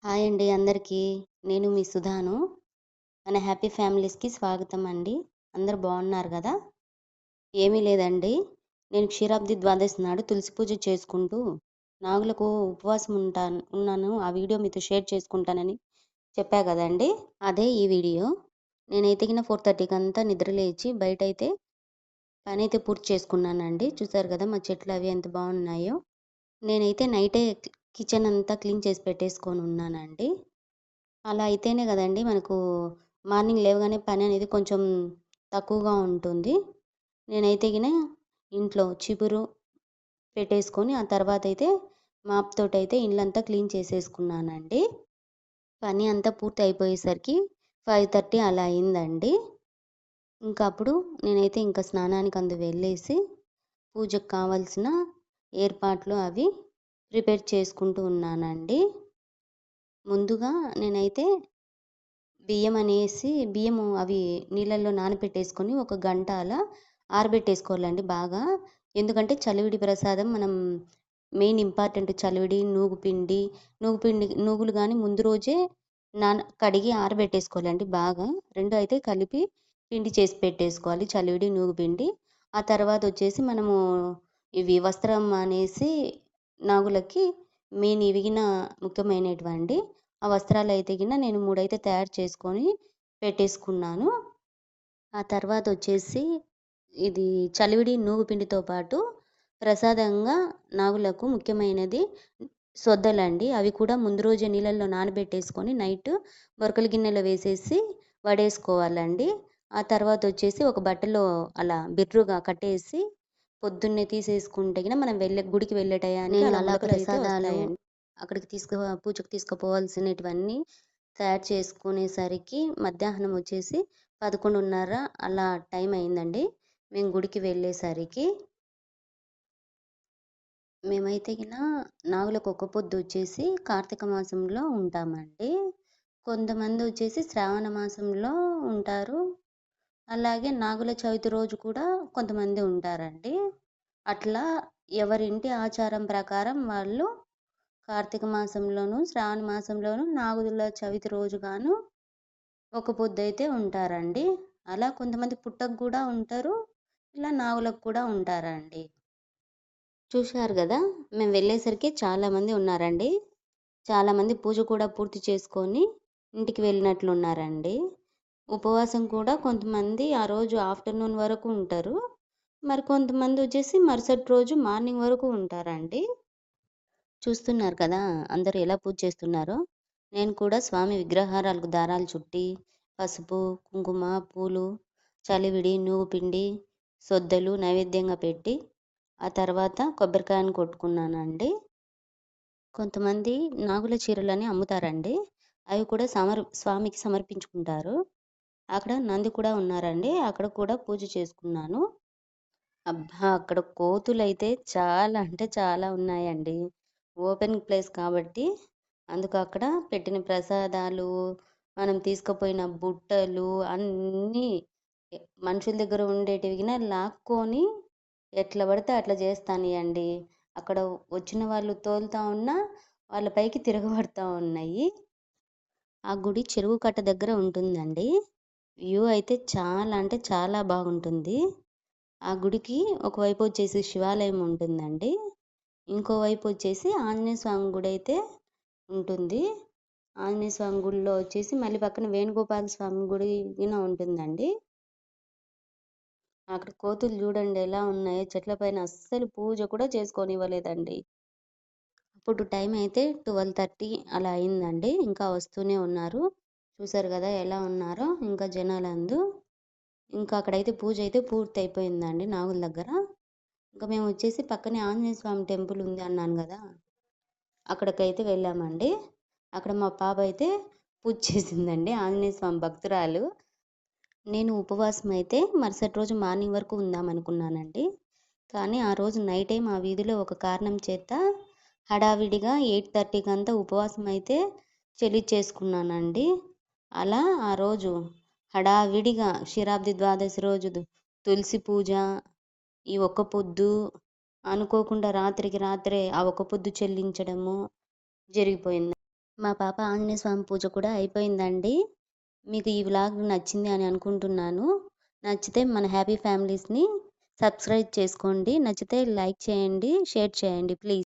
Hi అండి అందరికీ. నేను మీ సుధాను. మన హ్యాపీ ఫ్యామిలీస్‌కి స్వాగతం అండి. అందరూ బాగున్నారు గదా! ఏమీ లేదండి. నేను క్షీరాబ్ది ద్వాదశి నాడు తులసి పూజ చేసుకుంటూ, నాగులకు ఉపవాసం ఉన్నాను. ఆ వీడియో మీతో షేర్ చేసుకుంటానని చెప్పా గదండీ! అదే ఈ వీడియో. నేనైతే 4:30కంతా నిద్ర లేచి బయటైతే పనైతే పూర్తి చేసుకున్నానండి. చూసారు గదా! మా చెట్లవి ఎంత బాగున్నాయో. నేనైతే నైటే కిచెన్ అంతా క్లీన్ చేసి పెట్టేసుకొనున్నానండి. అలా అయితేనే గదండీ మనకు మార్నింగ్ లేవగానే పననేది కొంచెం తక్కువగా ఉంటుంది. నేనైతే ఇంట్లో చీపురు పెట్టేసుకొని, ఆ తర్వాతయితే మాప్ తోటయితే ఇల్లంతా క్లీన్ చేసేసుకున్నానండి. పని అంతా పూర్తి అయిపోయేసరికి 5:30 అలా అయిందండి. అప్పుడు నేనైతే స్నానానికి వెళ్ళేసి, పూజకు కావాల్సిన ఏర్పాట్లు అవి ప్రిపేర్ చేసుకుంటూ ఉన్నానండి. ముందుగా నేనైతే బియ్యము అవి నీళ్ళల్లో నానబెట్టేసుకొని ఒక గంట అలా ఆరబెట్టేసుకోవాలండి బాగా. ఎందుకంటే చలివిడి ప్రసాదం మనం మెయిన్ ఇంపార్టెంట్ చలివిడి, నూగులు గానీ ముందు రోజే కడిగి ఆరబెట్టేసుకోవాలండి బాగా. 2 అయితే కలిపి పిండి చేసి పెట్టేసుకోవాలి. చలివిడి, నూగుపిండి. ఆ తర్వాతొచ్చేసి మనము ఇవి వస్త్రం అనేసి నాగులకి మెయిన్ ఇవి ముఖ్యమైనటివండి. ఆ వస్త్రాలైతే నేను 3 అయితే తయారు చేసుకొని పెట్టేసుకున్నాను. ఆ తర్వాతొచ్చేసి ఇది చలివిడి, నూగుపిండితో పాటు ప్రసాదంగా నాగులకు ముఖ్యమైనది సొద్దలండి. అవి కూడా ముందు రోజే నీళ్ళల్లో నానబెట్టేసుకొని నైట్ బొరకల గిన్నెలో వేసేసి వడేసుకోవాలండి. ఆ తర్వాతొచ్చేసి ఒక బట్టలో అలా బిర్రుగా కట్టేసి పొద్దున్నే తీసేసుకుంటే మనం గుడికి వెళ్ళే టయానికి అలా మొలకలైతే వస్తాయండి. అక్కడికి పూజకు తీసుకుపోవాల్సినటివన్నీ తయారు చేసుకునేసరికి మధ్యాహ్నం వచ్చేసి 11:30 అలా టైం అయిందండి. మేము గుడికి వెళ్ళేసరికి. మేమైతే నాగులకు ఒక్క పొద్దు వచ్చేసి కార్తీక మాసంలో ఉంటామండి. కొంతమంది వచ్చేసి శ్రావణ మాసంలో ఉంటారు. అలాగే నాగుల చవితి రోజు కూడా కొంతమంది ఉంటారండి. అట్లా ఎవరింటి ఆచారం ప్రకారం వాళ్ళు కార్తీక మాసంలోను, శ్రావణ మాసంలోను, నాగుల చవితి రోజు ఒక పొద్దైతే ఉంటారండి. అలా కొంతమంది పుట్టకు కూడా ఉంటారు. ఇలా నాగులకు కూడా ఉంటారండి. చూశారు గదా! మేము వెళ్ళేసరికి చాలామంది ఉన్నారండి. చాలామంది పూజ కూడా పూర్తి చేసుకొని ఇంటికి వెళ్ళినట్లున్నారండి. ఉపవాసం కూడా కొంతమంది ఆ రోజు ఆఫ్టర్‌నూన్ వరకు ఉంటారు. మరి కొంతమంది వచ్చేసి మరుసటి రోజు మార్నింగ్ వరకు ఉంటారండి. చూస్తున్నారు కదా! అందరూ ఎలా పూజ చేస్తున్నారో. నేను కూడా స్వామి విగ్రహారాలకు దారాలు చుట్టి, పసుపు, కుంకుమ, పూలు, చలివిడి, నూగుపిండి, సొద్దలు నైవేద్యంగా పెట్టి, ఆ తర్వాత కొబ్బరికాయను కొట్టుకున్నానండి. కొంతమంది నాగుల చీరలని అమ్ముతారండి. అవి కూడా స్వామికి సమర్పించుకుంటారు. అక్కడ నంది కూడా ఉన్నారండి. అక్కడ కూడా పూజ చేసుకున్నాను. అబ్బా! అక్కడ కోతులైతే చాలా అంటే చాలా ఉన్నాయండి. ఓపెన్ ప్లేస్ కాబట్టి అక్కడ పెట్టిన ప్రసాదాలు, మనం తీసుకుపోయిన బుట్టలు అన్నీ మనుషుల దగ్గర ఉండేటివి లాక్కొని ఎట్లా పడితే అట్లా చేస్తానియండి. అక్కడ వచ్చిన వాళ్ళు తోలుతా ఉన్నా వాళ్ళ పైకి తిరగబడతా ఉన్నాయి. ఆ గుడి చెరువు కట్ట దగ్గర ఉంటుందండి. వ్యూ అయితే చాలా అంటే చాలా బాగుంటుంది. ఆ గుడికి ఒకవైపు వచ్చేసి శివాలయం ఉంటుందండి. ఇంకోవైపు వచ్చేసి ఆంజనేయ స్వామి గుడైతే ఉంటుంది. ఆంజనేయ స్వామి గుడిలో వచ్చేసి మళ్ళీ పక్కన వేణుగోపాల స్వామి గుడి ఉంటుందండి. అక్కడ కోతులు చూడండి ఎలా ఉన్నాయో, చెట్ల పైన అస్సలు పూజ కూడా చేసుకోనివ్వలేదండి. ఇప్పుడు టైం అయితే 12:30 అలా అయిందండి. ఇంకా వస్తూనే ఉన్నారు. చూసారు కదా ఎలా ఉన్నారో ఇంకా జనాలందు. అక్కడైతే పూజ అయితే పూర్తి అయిపోయిందండి నాగుల దగ్గర. మేము వచ్చేసి పక్కనే ఆంజనేయ స్వామి టెంపుల్ ఉంది అన్నాను కదా! అక్కడికైతే వెళ్ళామండి. అక్కడ మా పాప అయితే పూజ చేసిందండి. ఆంజనేయ స్వామి భక్తురాలు. నేను ఉపవాసం అయితే మరుసటి రోజు మార్నింగ్ వరకు ఉందామనుకున్నానండి. కానీ ఆ రోజు నైటే మా వీధిలో ఒక కారణం చేత హడావిడిగా 8:30కంతా ఉపవాసం అయితే చెల్లించేసుకున్నానండి. అలా ఆ రోజు హడావిడిగా క్షీరాబ్ది ద్వాదశి రోజు తులసి పూజ, ఈ ఒక్క పొద్దు అనుకోకుండా రాత్రికి రాత్రే ఆ ఒక్క పొద్దు చెల్లించడము జరిగిపోయింది. మా పాప ఆంజనేయ స్వామి పూజ కూడా అయిపోయిందండి. మీకు ఈ వ్లాగ్ నచ్చింది అని అనుకుంటున్నాను. నచ్చితే మన హ్యాపీ ఫ్యామిలీస్‌ని సబ్స్క్రైబ్ చేసుకోండి. నచ్చితే లైక్ చేయండి, షేర్ చేయండి ప్లీజ్.